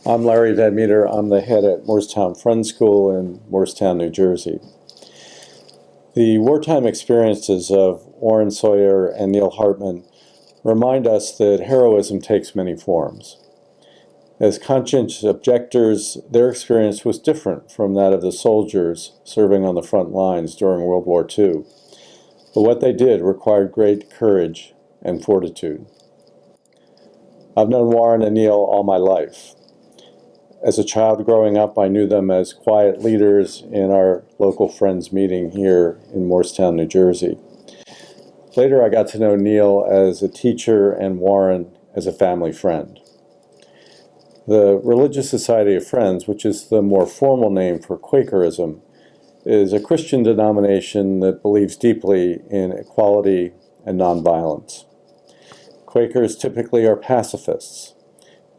I'm Larry Van Meter. I'm the head at Morristown Friends School in Morristown, New Jersey. The wartime experiences of Warren Sawyer and Neil Hartman remind us that heroism takes many forms. As conscientious objectors, their experience was different from that of the soldiers serving on the front lines during World War II. But what they did required great courage and fortitude. I've known Warren and Neil all my life. As a child growing up, I knew them as quiet leaders in our local friends meeting here in Morristown, New Jersey. Later, I got to know Neil as a teacher and Warren as a family friend. The Religious Society of Friends, which is the more formal name for Quakerism, is a Christian denomination that believes deeply in equality and nonviolence. Quakers typically are pacifists,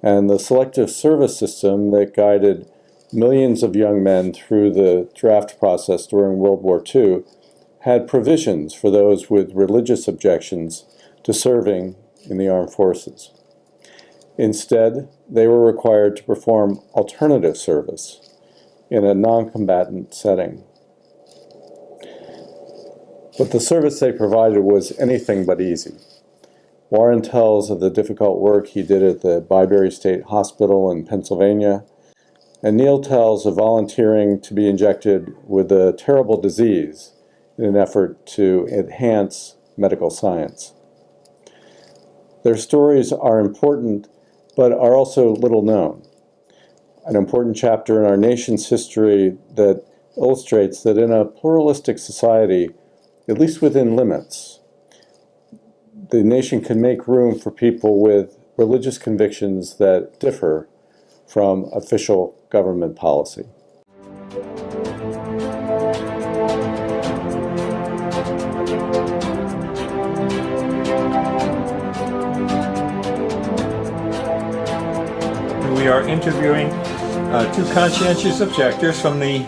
and the selective service system that guided millions of young men through the draft process during World War II had provisions for those with religious objections to serving in the armed forces. Instead, they were required to perform alternative service in a non-combatant setting. But the service they provided was anything but easy. Warren tells of the difficult work he did at the Byberry State Hospital in Pennsylvania, and Neil tells of volunteering to be injected with a terrible disease in an effort to enhance medical science. Their stories are important, but are also little known. An important chapter in our nation's history that illustrates that in a pluralistic society, at least within limits, the nation can make room for people with religious convictions that differ from official government policy. We are interviewing two conscientious objectors from the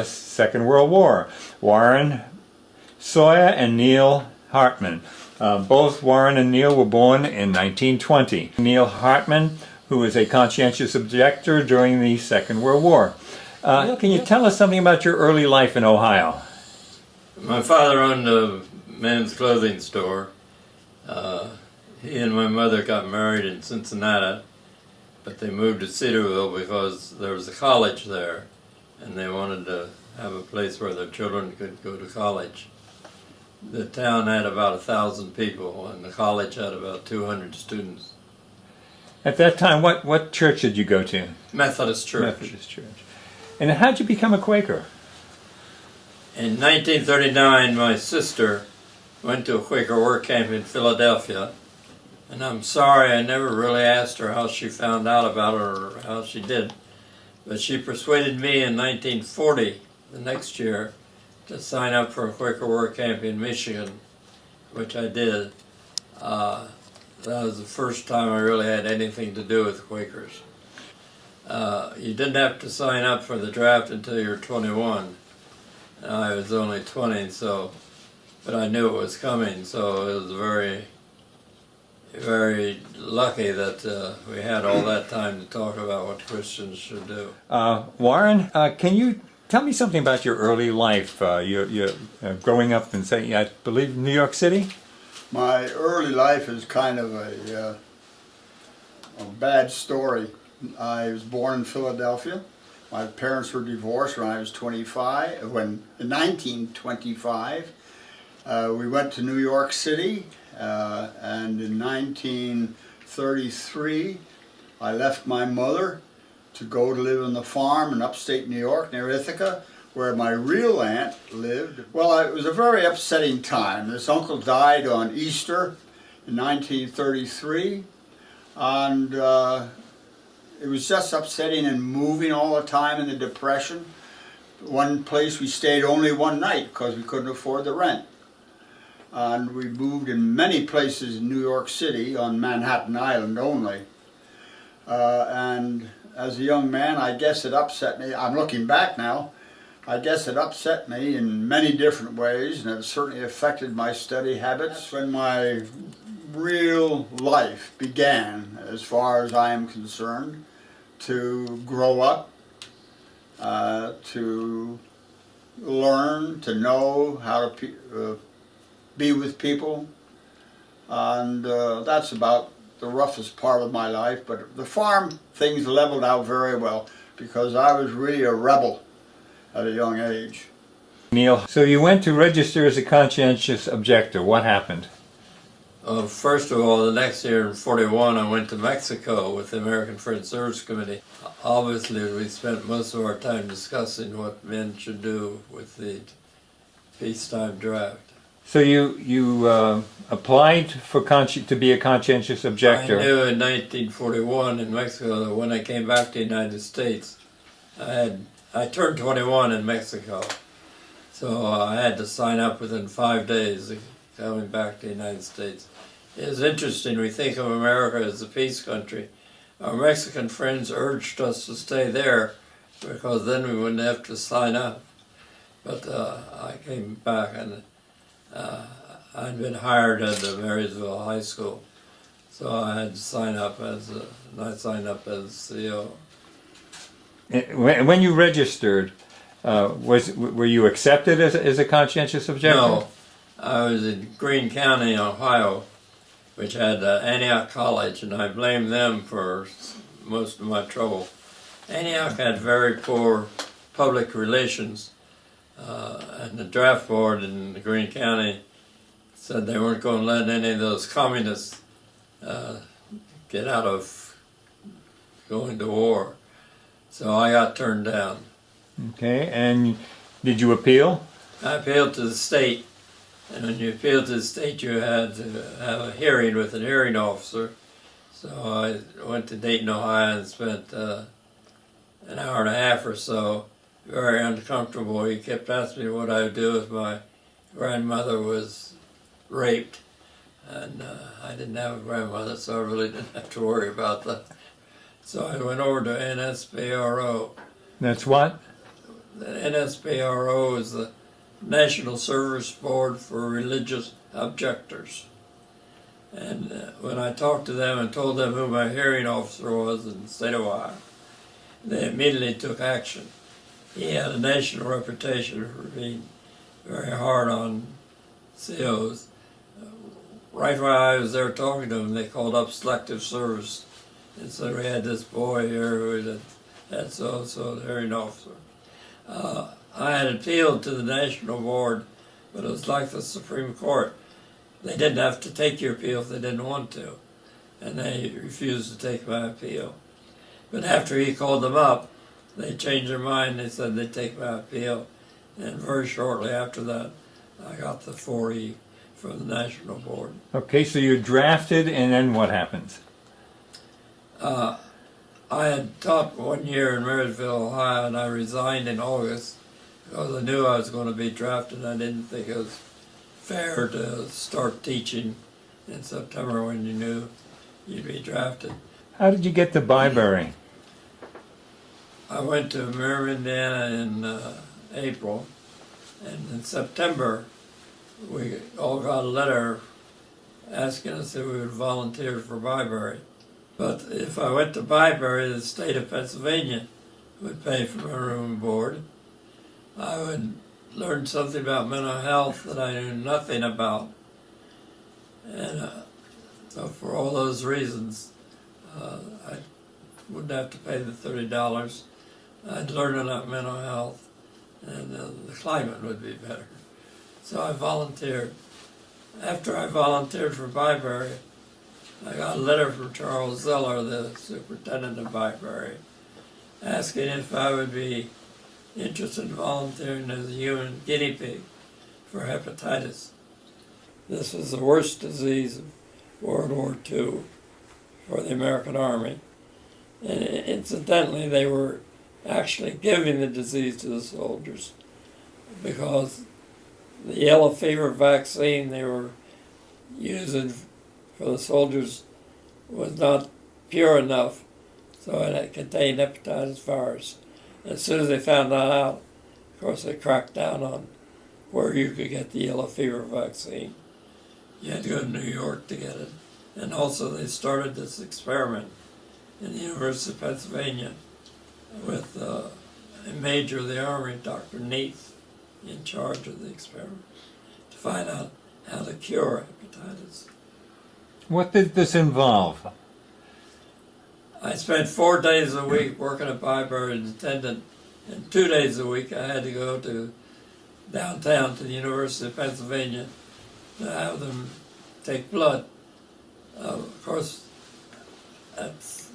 Second World War, Warren Sawyer and Neil Hartman. Both Warren and Neil were born in 1920. Neil Hartman, who was a conscientious objector during the Second World War. Can you tell us something about your early life in Ohio? My father owned a men's clothing store. He and my mother got married in Cincinnati, but they moved to Cedarville because there was a college there, and they wanted to have a place where their children could go to college. The town had about 1,000 people, and the college had about 200 students. At that time, what church did you go to? Methodist Church. Methodist Church. And how did you become a Quaker? In 1939, my sister went to a Quaker work camp in Philadelphia, and I'm sorry I never really asked her how she found out about it or how she did, but she persuaded me in 1940, the next year, to sign up for a Quaker work camp in Michigan, which I did. That was the first time I really had anything to do with Quakers. You didn't have to sign up for the draft until you were 21. I was only 20, but I knew it was coming, so it was very, very lucky that we had all that time to talk about what Christians should do. Warren, can you tell me something about your early life? You're growing up in, say, I believe, New York City? My early life is kind of a bad story. I was born in Philadelphia. My parents were divorced when I was 25. In 1925, we went to New York City, and in 1933, I left my mother to go to live on the farm in upstate New York near Ithaca, where my real aunt lived. Well, it was a very upsetting time. This uncle died on Easter in 1933, and it was just upsetting and moving all the time in the Depression. One place we stayed only one night because we couldn't afford the rent. And we moved in many places in New York City on Manhattan Island only. And as a young man, I guess it upset me. I'm looking back now. I guess it upset me in many different ways, and it certainly affected my study habits. When my real life began, as far as I am concerned, to grow up, to learn, to know how to be with people. And that's about the roughest part of my life. But the farm things leveled out very well because I was really a rebel at a young age. Neil, so you went to register as a conscientious objector. What happened? First of all, the next year in '41, I went to Mexico with the American Friends Service Committee. Obviously, we spent most of our time discussing what men should do with the peacetime draft. So you applied for to be a conscientious objector. I knew in 1941 in Mexico that when I came back to the United States, I turned 21 in Mexico, so I had to sign up within 5 days of coming back to the United States. It's interesting, we think of America as a peace country. Our Mexican friends urged us to stay there because then we wouldn't have to sign up. But I came back and I'd been hired at the Marysville High School, so I had to sign up and I signed up as CO. When you registered, were you accepted as a conscientious objector? No, I was in Greene County, Ohio, which had Antioch College, and I blame them for most of my trouble. Antioch had very poor public relations, and the draft board in Greene County said they weren't going to let any of those communists get out of going to war. So I got turned down. Okay, and did you appeal? I appealed to the state, and when you appealed to the state, you had to have a hearing with an hearing officer. So I went to Dayton, Ohio, and spent an hour and a half or so, very uncomfortable. He kept asking me what I would do if my grandmother was raped, and I didn't have a grandmother, so I really didn't have to worry about that. So I went over to NSBRO. That's what? The NSBRO is the National Service Board for Religious Objectors. And when I talked to them and told them who my hearing officer was in the state of Ohio, they immediately took action. He had a national reputation for being very hard on COs. Right while I was there talking to them, they called up selective service and said we had this boy here who had so-and-so the hearing officer. I had appealed to the national board, but it was like the Supreme Court. They didn't have to take your appeal if they didn't want to, and they refused to take my appeal. But after he called them up, they changed their mind. They said they'd take my appeal, and very shortly after that, I got the 4E from the national board. Okay, so you're drafted, and then what happens? I had taught 1 year in Marysville, Ohio, and I resigned in August because I knew I was going to be drafted. I didn't think it was fair to start teaching in September when you knew you'd be drafted. How did you get to Byberry? I went to Merrill, Indiana in April, and in September we all got a letter asking us if we would volunteer for Byberry. But if I went to Byberry, the state of Pennsylvania would pay for my room and board. I would learn something about mental health that I knew nothing about. And so for all those reasons, I wouldn't have to pay the $30. I'd learn about mental health, and the climate would be better. So I volunteered. After I volunteered for Byberry, I got a letter from Charles Zeller, the superintendent of Byberry, asking if I would be interested in volunteering as a human guinea pig for hepatitis. This was the worst disease of World War II for the American Army. And incidentally, they were actually giving the disease to the soldiers because the yellow fever vaccine they were using for the soldiers was not pure enough, so it contained hepatitis virus. As soon as they found that out, of course, they cracked down on where you could get the yellow fever vaccine. You had to go to New York to get it. And also they started this experiment in the University of Pennsylvania with a major of the Army, Dr. Neath, in charge of the experiment to find out how to cure hepatitis. What did this involve? I spent 4 days a week working at Byberry as attendant, and 2 days a week I had to go to downtown to the University of Pennsylvania to have them take blood. Of course,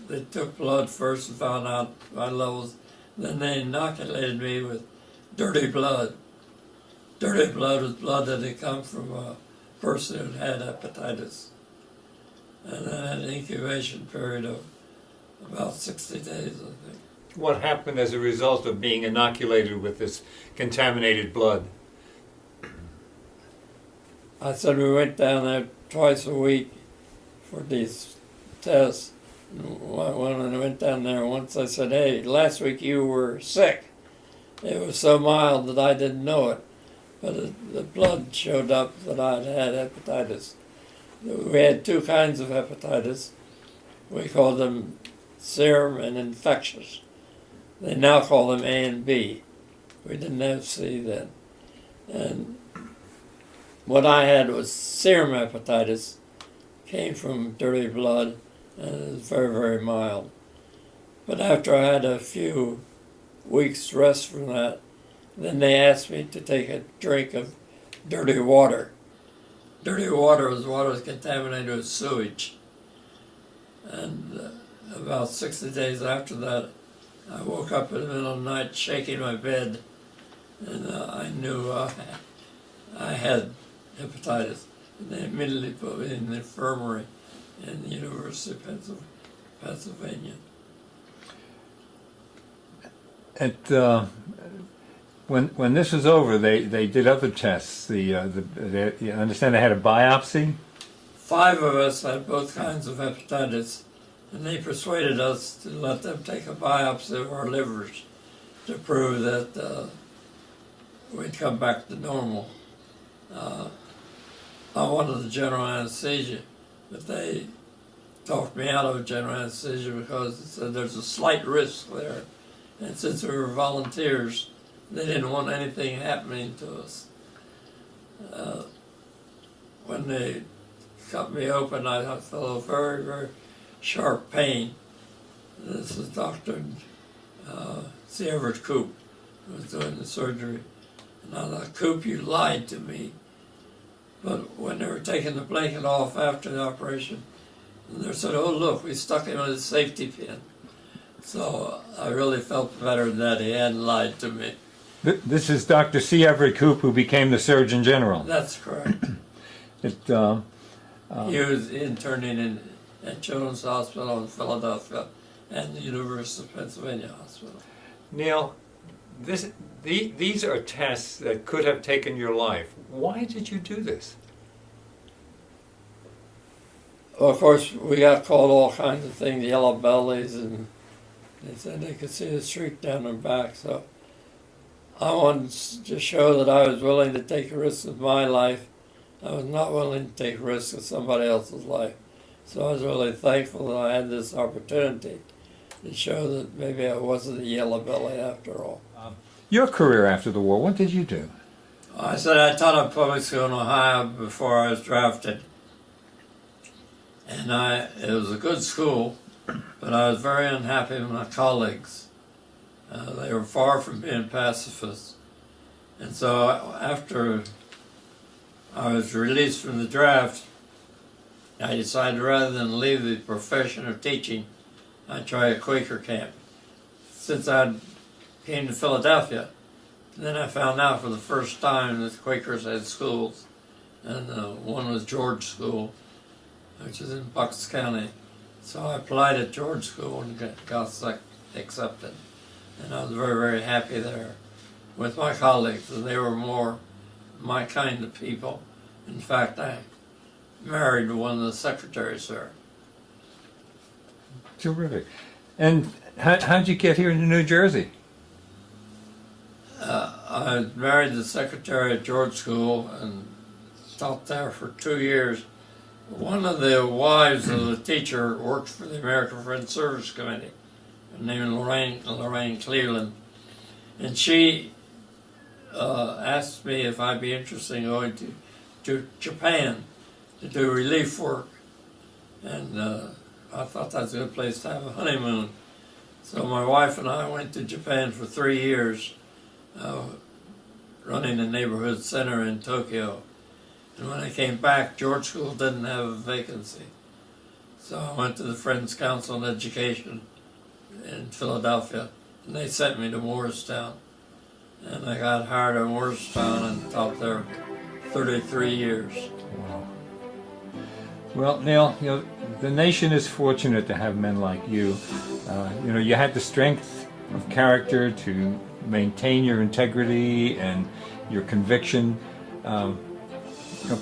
they took blood first and found out my levels. Then they inoculated me with dirty blood. Dirty blood was blood that had come from a person who had hepatitis. And I had an incubation period of about 60 days, I think. What happened as a result of being inoculated with this contaminated blood? I said we went down there twice a week for these tests. When I went down there once, I said, "Hey, last week you were sick." It was so mild that I didn't know it, but the blood showed up that I'd had hepatitis. We had 2 kinds of hepatitis. We called them serum and infectious. They now call them A and B. We didn't have C then. And what I had was serum hepatitis, came from dirty blood, and it was very, very mild. But after I had a few weeks rest from that, then they asked me to take a drink of dirty water. Dirty water was contaminated with sewage. And about 60 days after that, I woke up in the middle of the night shaking my bed, and I knew I had hepatitis. And they immediately put me in the infirmary in the University of Pennsylvania. When this was over, they did other tests. You understand they had a biopsy? 5 of us had both kinds of hepatitis, and they persuaded us to let them take a biopsy of our livers to prove that we'd come back to normal. I wanted the general anesthesia, but they talked me out of general anesthesia because they said there's a slight risk there. And since we were volunteers, they didn't want anything happening to us. When they cut me open, I felt a very, very sharp pain. This is Dr. C. Everett Coop who was doing the surgery. And I thought, Coop, you lied to me. But when they were taking the blanket off after the operation, they said, "Oh, look, we stuck him with a safety pin." So I really felt better that he hadn't lied to me. This is Dr. C. Everett Koop, who became the Surgeon General. That's correct. He was interning at Children's Hospital in Philadelphia and the University of Pennsylvania Hospital. Neil, these are tests that could have taken your life. Why did you do this? Well, of course, we got called all kinds of things, yellow bellies, and they said they could see the streak down their back. So I wanted to show that I was willing to take risks with my life. I was not willing to take risks with somebody else's life. So I was really thankful that I had this opportunity to show that maybe I wasn't a yellow belly after all. Your career after the war, what did you do? I said I taught at public school in Ohio before I was drafted. And it was a good school, but I was very unhappy with my colleagues. They were far from being pacifists. And so after I was released from the draft, I decided rather than leave the profession of teaching, I'd try a Quaker camp. Since I came to Philadelphia, then I found out for the first time that Quakers had schools. And one was George School, which is in Bucks County. So I applied at George School and got accepted. And I was very, very happy there with my colleagues, and they were more my kind of people. In fact, I married one of the secretaries there. Terrific. And how'd you get here to New Jersey? I married the secretary at George School and taught there for 2 years. One of the wives of the teacher worked for the American Friends Service Committee, named Lorraine Cleveland, and she asked me if I'd be interested in going to Japan to do relief work, and I thought that's a good place to have a honeymoon. So my wife and I went to Japan for 3 years, running a neighborhood center in Tokyo. And when I came back, George School didn't have a vacancy. So I went to the Friends Council on Education in Philadelphia, and they sent me to Morristown. And I got hired at Morristown and taught there 33 years. Wow. Well, Neil, the nation is fortunate to have men like you. You had the strength of character to maintain your integrity and your conviction.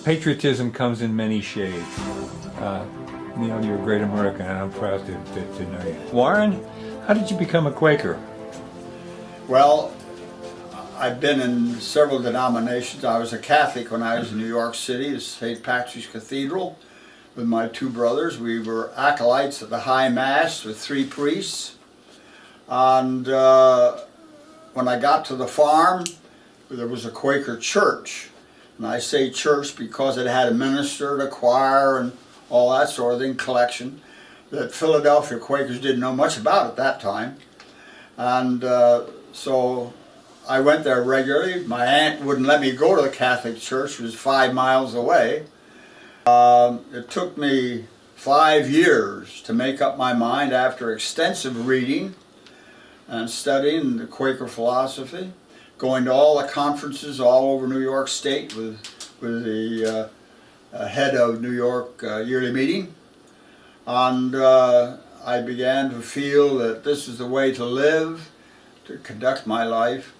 Patriotism comes in many shades. Neil, you're a great American, and I'm proud to know you. Warren, how did you become a Quaker? Well, I've been in several denominations. I was a Catholic when I was in New York City at St. Patrick's Cathedral with my two brothers. We were acolytes at the High Mass with 3 priests. And when I got to the farm, there was a Quaker church. And I say church because it had a minister, a choir, and all that sort of thing, collection, that Philadelphia Quakers didn't know much about at that time. And so I went there regularly. My aunt wouldn't let me go to the Catholic church, it was 5 miles away. It took me 5 years to make up my mind after extensive reading and studying the Quaker philosophy, going to all the conferences all over New York State with the head of New York yearly meeting. And I began to feel that this is the way to live, to conduct my life.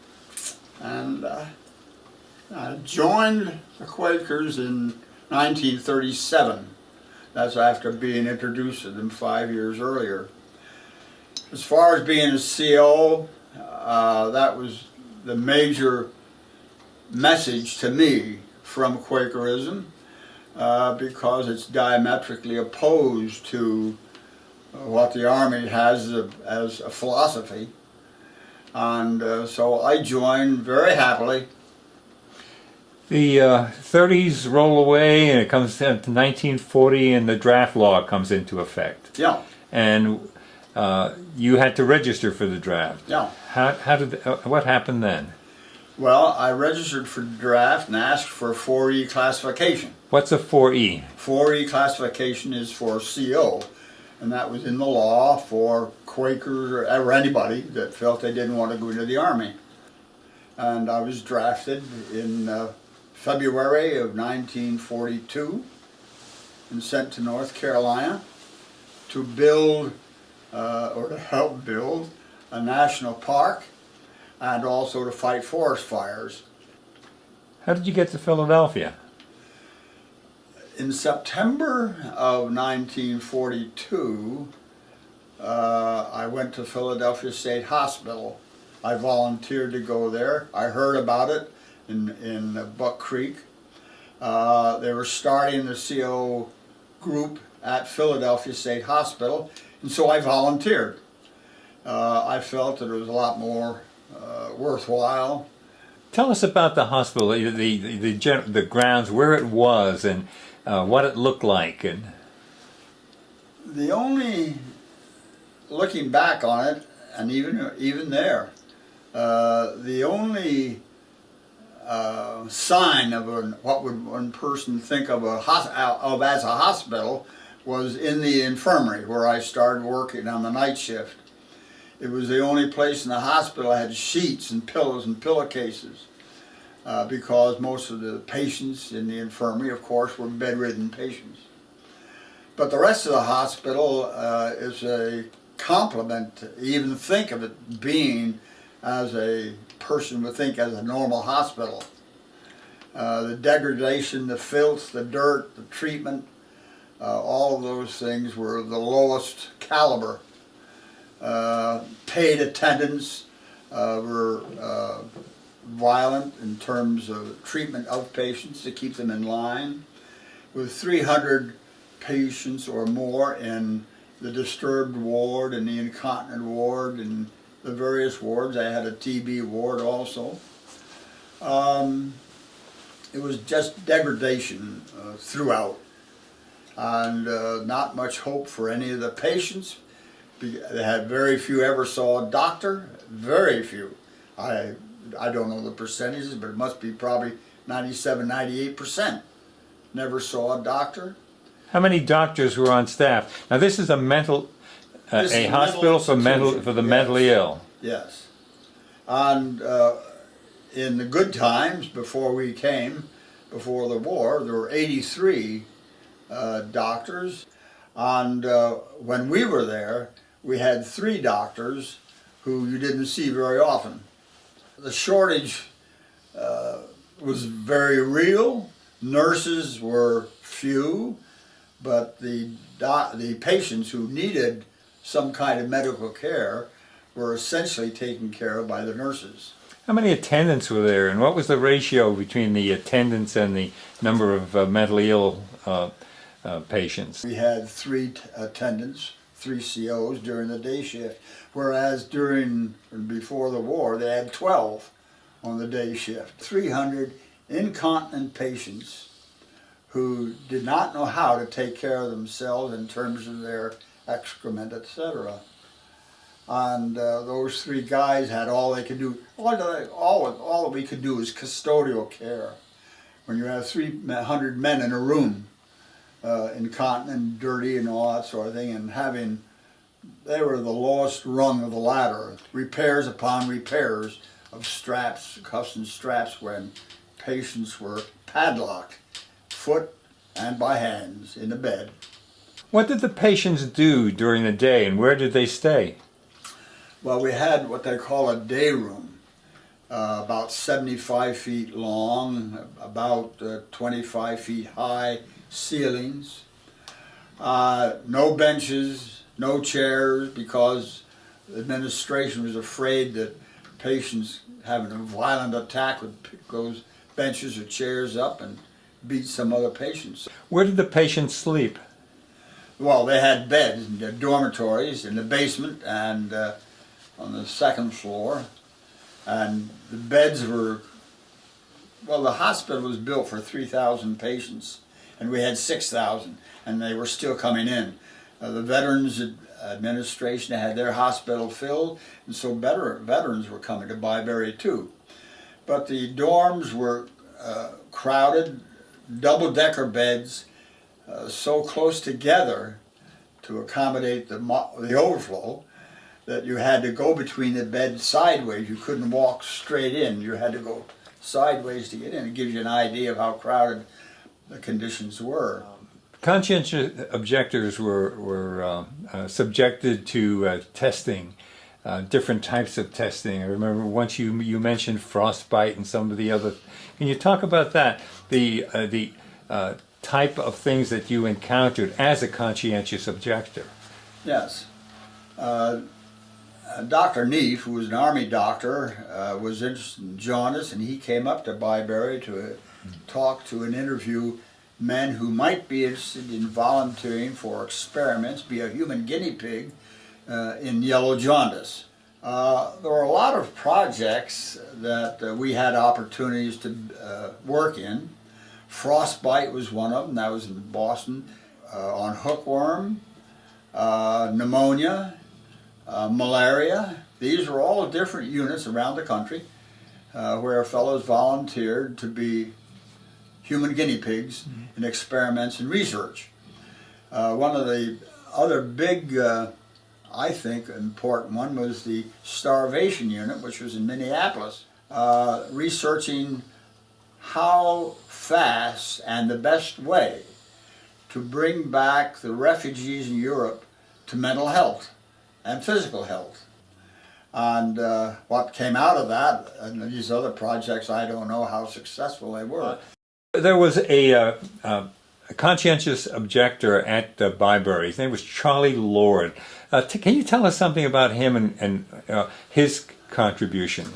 And I joined the Quakers in 1937. That's after being introduced to them 5 years earlier. As far as being a CO, that was the major message to me from Quakerism, because it's diametrically opposed to what the Army has as a philosophy. And so I joined very happily. The 30s roll away, and it comes to 1940, and the draft law comes into effect. Yeah. And you had to register for the draft. Yeah. What happened then? Well, I registered for the draft and asked for a 4E classification. What's a 4E? 4E classification is for CO, and that was in the law for Quakers or anybody that felt they didn't want to go into the Army. And I was drafted in February of 1942 and sent to North Carolina to build, or to help build, a national park and also to fight forest fires. How did you get to Philadelphia? In September of 1942, I went to Philadelphia State Hospital. I volunteered to go there. I heard about it in Buck Creek. They were starting the CO group at Philadelphia State Hospital, and so I volunteered. I felt that it was a lot more worthwhile. Tell us about the hospital, the grounds, where it was, and what it looked like. And the only, looking back on it, and even there, the only sign of what would one person think of as a hospital was in the infirmary where I started working on the night shift. It was the only place in the hospital that had sheets and pillows and pillowcases, because most of the patients in the infirmary, of course, were bedridden patients. But the rest of the hospital is a compliment to even think of it being as a person would think as a normal hospital. The degradation, the filth, the dirt, the treatment, all of those things were the lowest caliber. Paid attendants were violent in terms of treatment of patients to keep them in line. With 300 patients or more in the disturbed ward and the incontinent ward and the various wards. I had a TB ward also. It was just degradation throughout, and not much hope for any of the patients. They had very few ever saw a doctor, very few. I don't know the percentages, but it must be probably 97, 98% never saw a doctor. How many doctors were on staff? Now this is a mental, This is a a hospital mental for the institution, mentally yes. ill. Yes. And in the good times, before we came, before the war, there were 83 doctors. And when we were there, we had 3 doctors who you didn't see very often. The shortage was very real. Nurses were few, but the patients who needed some kind of medical care were essentially taken care of by the nurses. How many attendants were there, and what was the ratio between the attendants and the number of mentally ill patients? We had 3 attendants, 3 COs during the day shift, whereas before the war they had 12 on the day shift. 300 incontinent patients who did not know how to take care of themselves in terms of their excrement, etc. And those 3 guys had all they could do. All that we could do is custodial care. When you have 300 men in a room, incontinent, dirty, and all that sort of thing, and they were the lowest rung of the ladder. Repairs upon repairs of straps, cuffs and straps, when patients were padlocked, foot and by hands, in the bed. What did the patients do during the day, and where did they stay? Well, we had what they call a day room, about 75 feet long, about 25 feet high, ceilings, no benches, no chairs, because the administration was afraid that patients having a violent attack would pick those benches or chairs up and beat some other patients. Where did the patients sleep? Well, they had beds in the dormitories in the basement and on the 2nd floor, and the beds were, well, the hospital was built for 3,000 patients, and we had 6,000, and they were still coming in. The Veterans Administration had their hospital filled, and so veterans were coming to Byberry too. But the dorms were crowded, double-decker beds, so close together to accommodate the overflow that you had to go between the beds sideways. You couldn't walk straight in. You had to go sideways to get in. It gives you an idea of how crowded the conditions were. Conscientious objectors were subjected to testing, different types of testing. I remember once you mentioned frostbite and some of the other. Can you talk about that? The type of things that you encountered as a conscientious objector. Yes. Dr. Neef, who was an Army doctor, was interested in jaundice, and he came up to Byberry to talk to and interview men who might be interested in volunteering for experiments, be a human guinea pig, in yellow jaundice. There were a lot of projects that we had opportunities to work in. Frostbite was one of them, that was in Boston, on hookworm, pneumonia, malaria. These were all different units around the country where fellows volunteered to be human guinea pigs in experiments and research. One of the other big, I think, important one was the starvation unit, which was in Minneapolis, researching how fast and the best way to bring back the refugees in Europe to mental health and physical health. And what came out of that, and these other projects, I don't know how successful they were. There was a conscientious objector at Byberry. His name was Charlie Lord. Can you tell us something about him and his contribution?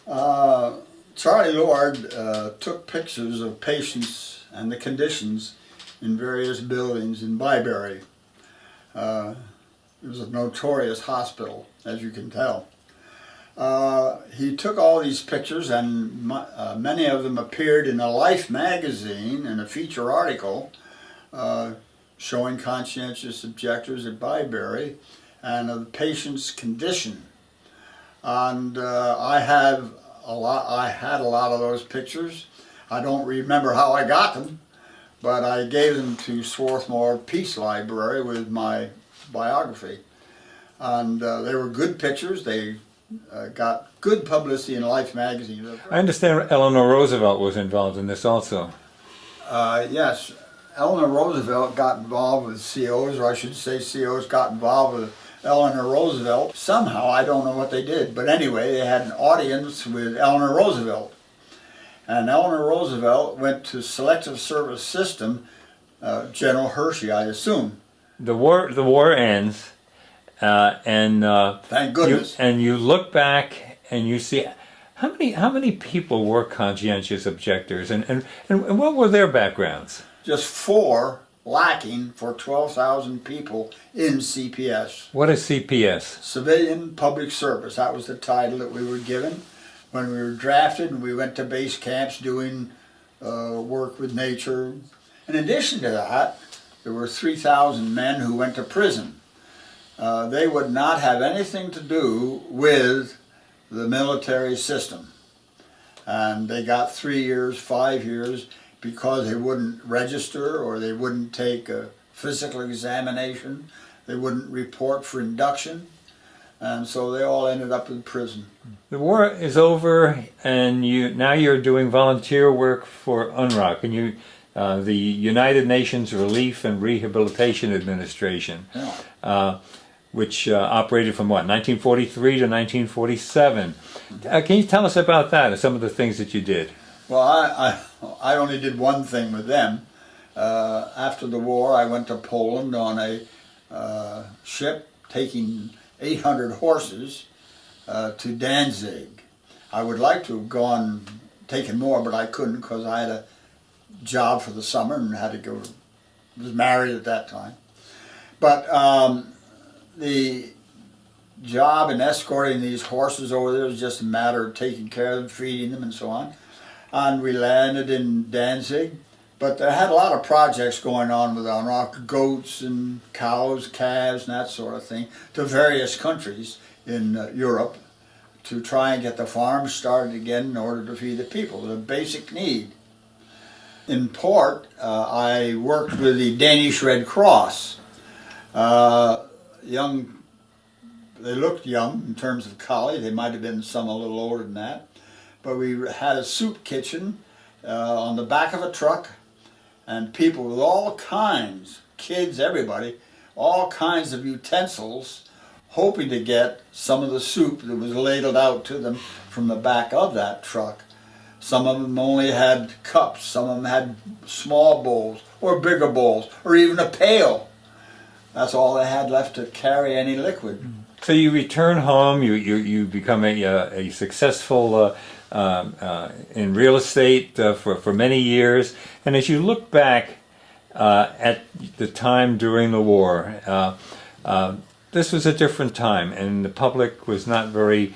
Charlie Lord took pictures of patients and the conditions in various buildings in Byberry. It was a notorious hospital, as you can tell. He took all these pictures, and many of them appeared in a Life magazine in a feature article showing conscientious objectors at Byberry and of the patient's condition. And I had a lot of those pictures. I don't remember how I got them, but I gave them to Swarthmore Peace Library with my biography. And they were good pictures. They got good publicity in Life magazine. I understand Eleanor Roosevelt was involved in this also. Yes, Eleanor Roosevelt got involved with COs, or I should say COs got involved with Eleanor Roosevelt. Somehow, I don't know what they did, but anyway, they had an audience with Eleanor Roosevelt. And Eleanor Roosevelt went to Selective Service System, General Hershey, I assume. The war ends, and thank goodness. You look back and you see how many people were conscientious objectors, and what were their backgrounds? Just 4 lacking for 12,000 people in CPS. What is CPS? Civilian Public Service. That was the title that we were given when we were drafted, and we went to base camps doing work with nature. In addition to that, there were 3,000 men who went to prison. They would not have anything to do with the military system. And they got 3 years, 5 years, because they wouldn't register, or they wouldn't take a physical examination. They wouldn't report for induction. And so they all ended up in prison. The war is over, and now you're doing volunteer work for UNRWA, and the United Nations Relief and Rehabilitation Administration, Yeah. Which operated from what, 1943 to 1947. Can you tell us about that and some of the things that you did? Well, I only did one thing with them. After the war, I went to Poland on a ship taking 800 horses to Danzig. I would like to have taken more, but I couldn't because I had a job for the summer and had to go. Was married at that time. But the job in escorting these horses over there was just a matter of taking care of them, feeding them, and so on. And we landed in Danzig. But they had a lot of projects going on with UNRWA, goats and cows, calves, and that sort of thing, to various countries in Europe to try and get the farms started again in order to feed the people. It was a basic need. In port, I worked with the Danish Red Cross. They looked young in terms of college. They might have been some a little older than that. But we had a soup kitchen on the back of a truck, and people with all kinds, kids, everybody, all kinds of utensils, hoping to get some of the soup that was ladled out to them from the back of that truck. Some of them only had cups, some of them had small bowls, or bigger bowls, or even a pail. That's all they had left to carry any liquid. So you return home, you become a successful in real estate for many years, and as you look back at the time during the war, this was a different time, and the public was not very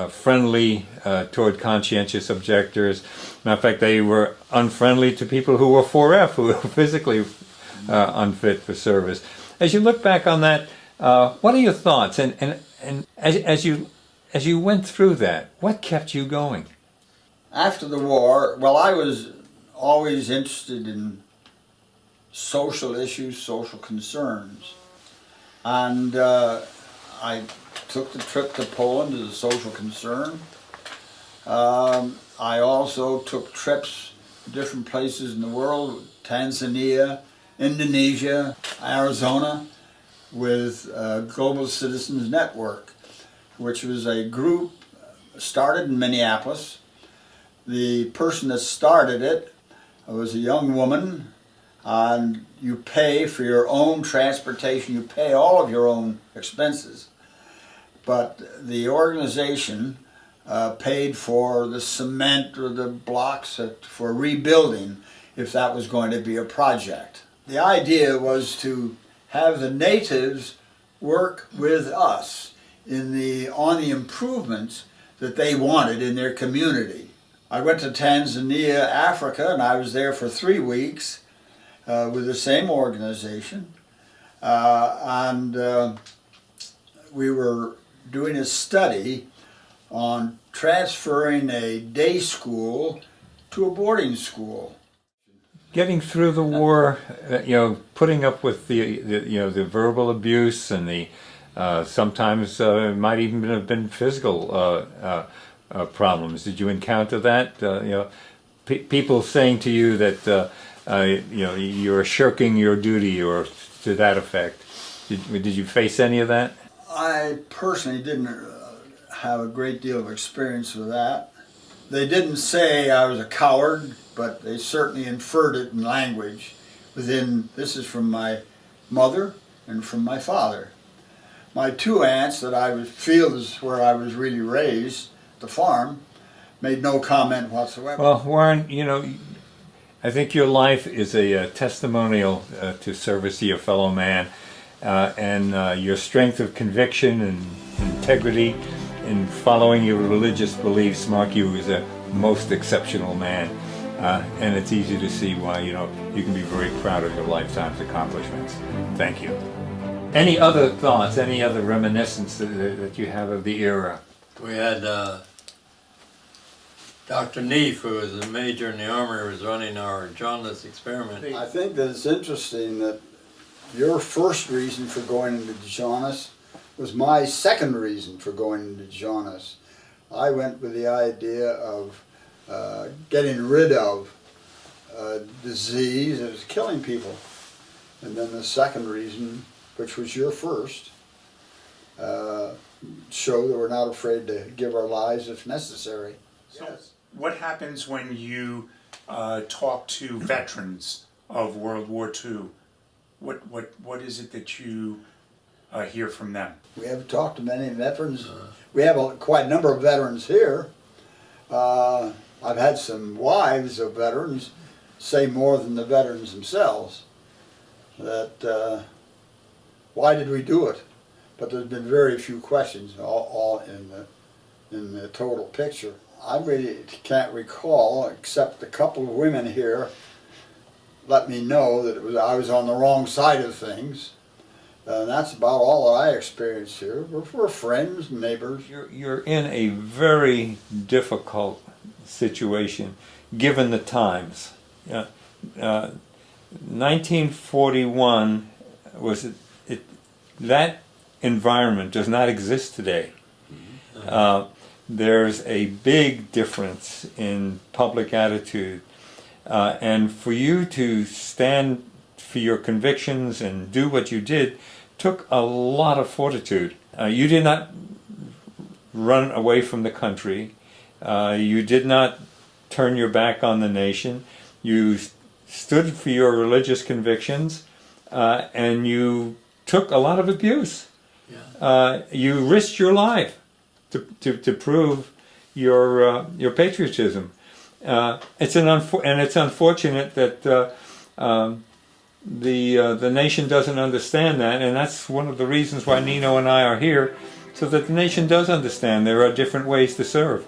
friendly toward conscientious objectors. Matter of fact, they were unfriendly to people who were 4F, who were physically unfit for service. As you look back on that, what are your thoughts? And as you went through that, what kept you going? After the war, well, I was always interested in social issues, social concerns. And I took the trip to Poland as a social concern. I also took trips to different places in the world, Tanzania, Indonesia, Arizona, with Global Citizens Network, which was a group started in Minneapolis. The person that started it was a young woman, and you pay for your own transportation, you pay all of your own expenses. But the organization paid for the cement or the blocks for rebuilding if that was going to be a project. The idea was to have the natives work with us on the improvements that they wanted in their community. I went to Tanzania, Africa, and I was there for 3 weeks with the same organization. We were doing a study on transferring a day school to a boarding school. Getting through the war, putting up with the verbal abuse and the sometimes it might even have been physical problems. Did you encounter that? People saying to you that you're shirking your duty, or to that effect. Did you face any of that? I personally didn't have a great deal of experience with that. They didn't say I was a coward, but they certainly inferred it in language. This is from my mother and from my father. My 2 aunts that I feel is where I was really raised, the farm, made no comment whatsoever. Well, Warren, I think your life is a testimonial to service to your fellow man, and your strength of conviction and integrity in following your religious beliefs mark you as a most exceptional man. And it's easy to see why you can be very proud of your lifetime's accomplishments. Thank you. Any other thoughts, any other reminiscence that you have of the era? We had Dr. Neef, who was a major in the Army, was running our jaundice experiment. I think that it's interesting that your first reason for going into jaundice was my second reason for going into jaundice. I went with the idea of getting rid of a disease that was killing people. And then the second reason, which was your first, show that we're not afraid to give our lives if necessary. So what happens when you talk to veterans of World War II? What is it that you hear from them? We have talked to many veterans. We have quite a number of veterans here. I've had some wives of veterans say more than the veterans themselves, that why did we do it? But there's been very few questions, all in the total picture. I really can't recall, except a couple of women here let me know that I was on the wrong side of things. And that's about all that I experienced here. We're friends, neighbors. You're in a very difficult situation, given the times. 1941 was that environment does not exist today. There's a big difference in public attitude, and for you to stand for your convictions and do what you did took a lot of fortitude. You did not run away from the country. You did not turn your back on the nation. You stood for your religious convictions, and you took a lot of abuse. Yeah. You risked your life to prove your patriotism. It's unfortunate that the nation doesn't understand that, and that's one of the reasons why Nino and I are here, so that the nation does understand there are different ways to serve.